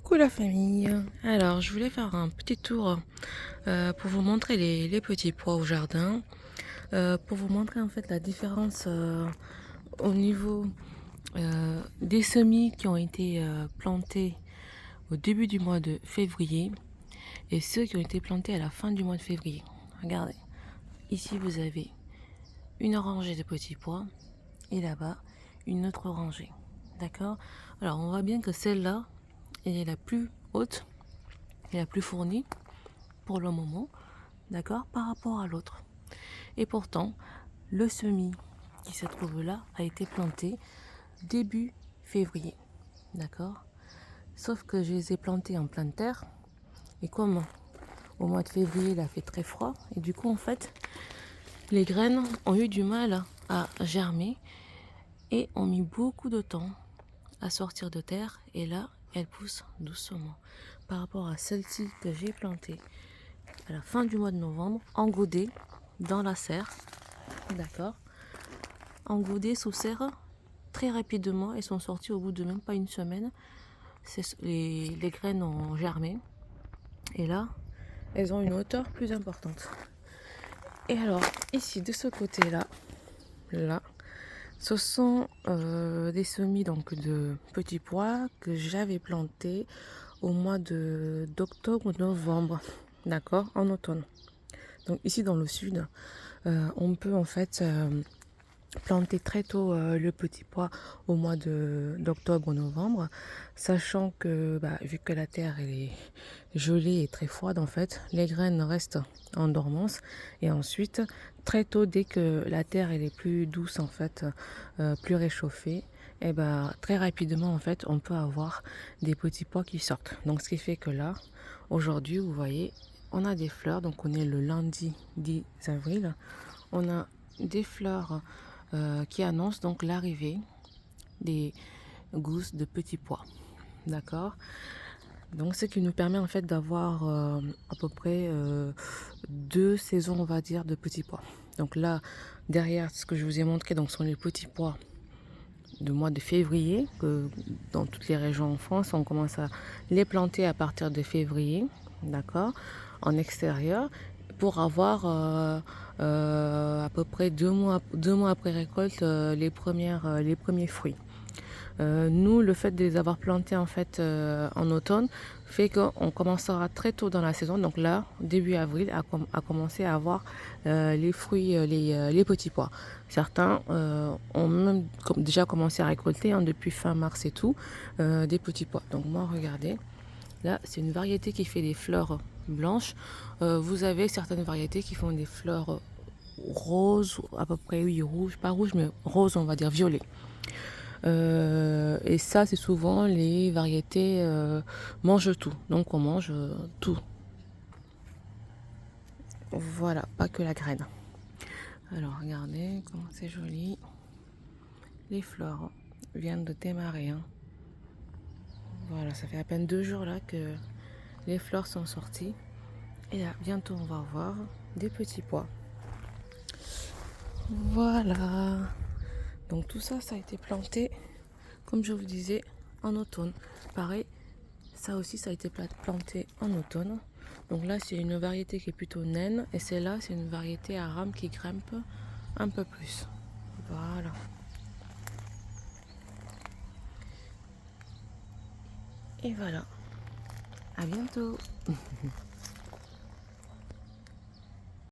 Coucou la famille. Alors, je voulais faire un petit tour pour vous montrer les petits pois au jardin, pour vous montrer en fait la différence au niveau des semis qui ont été plantés au début du mois de février et ceux qui ont été plantés à la fin du mois de février. Regardez, ici vous avez une rangée de petits pois et là-bas une autre rangée. D'accord? Alors, on voit bien que celle-là est la plus haute et la plus fournie pour le moment, d'accord, par rapport à l'autre. Et pourtant, le semis qui se trouve là a été planté début février, d'accord. Sauf que je les ai plantés en pleine terre et comme au mois de février il a fait très froid et du coup en fait les graines ont eu du mal à germer et ont mis beaucoup de temps à sortir de terre et là elles poussent doucement par rapport à celle-ci que j'ai plantée à la fin du mois de novembre, engoudées dans la serre, d'accord, engoudées sous serre très rapidement. Elles sont sorties au bout de même pas une semaine. Les graines ont germé et là, elles ont une hauteur plus importante. Et alors, ici, de ce côté-là, là, ce sont des semis donc de petits pois que j'avais plantés au mois d'octobre-novembre, d'accord, en automne. Donc ici dans le sud, on peut en fait planter très tôt le petit pois au mois d'octobre-novembre, sachant que vu que la terre elle est gelée et très froide en fait, les graines restent en dormance et ensuite très tôt dès que la terre elle est plus douce en fait, plus réchauffée, et très rapidement en fait on peut avoir des petits pois qui sortent. Donc ce qui fait que là aujourd'hui vous voyez on a des fleurs, donc on est le lundi 10 avril, on a des fleurs qui annoncent donc l'arrivée des gousses de petits pois, d'accord. Donc ce qui nous permet en fait d'avoir à peu près 2 saisons on va dire de petits pois. Donc là derrière ce que je vous ai montré donc sont les petits pois du mois de février, que dans toutes les régions en France on commence à les planter à partir de février, d'accord, en extérieur, pour avoir à peu près 2 mois après récolte les premiers fruits. Nous, le fait de les avoir plantés en fait en automne fait qu'on commencera très tôt dans la saison. Donc là, début avril, à commencer à avoir les fruits, les petits pois. Certains ont même déjà commencé à récolter depuis fin mars et tout, des petits pois. Donc moi, regardez, là, c'est une variété qui fait des fleurs blanches. Vous avez certaines variétés qui font des fleurs roses, à peu près, oui, rouge, pas rouge, mais rose, on va dire violet. Et ça, c'est souvent les variétés mange tout. Donc on mange tout. Voilà, pas que la graine. Alors regardez comment c'est joli. Les fleurs viennent de démarrer. Voilà, ça fait à peine 2 jours là que les fleurs sont sorties. Et là, bientôt on va voir des petits pois. Voilà. Donc tout ça, ça a été planté, comme je vous disais, en automne. Pareil, ça aussi, ça a été planté en automne. Donc là, c'est une variété qui est plutôt naine. Et celle-là, c'est une variété à rames qui grimpe un peu plus. Voilà. Et voilà. À bientôt.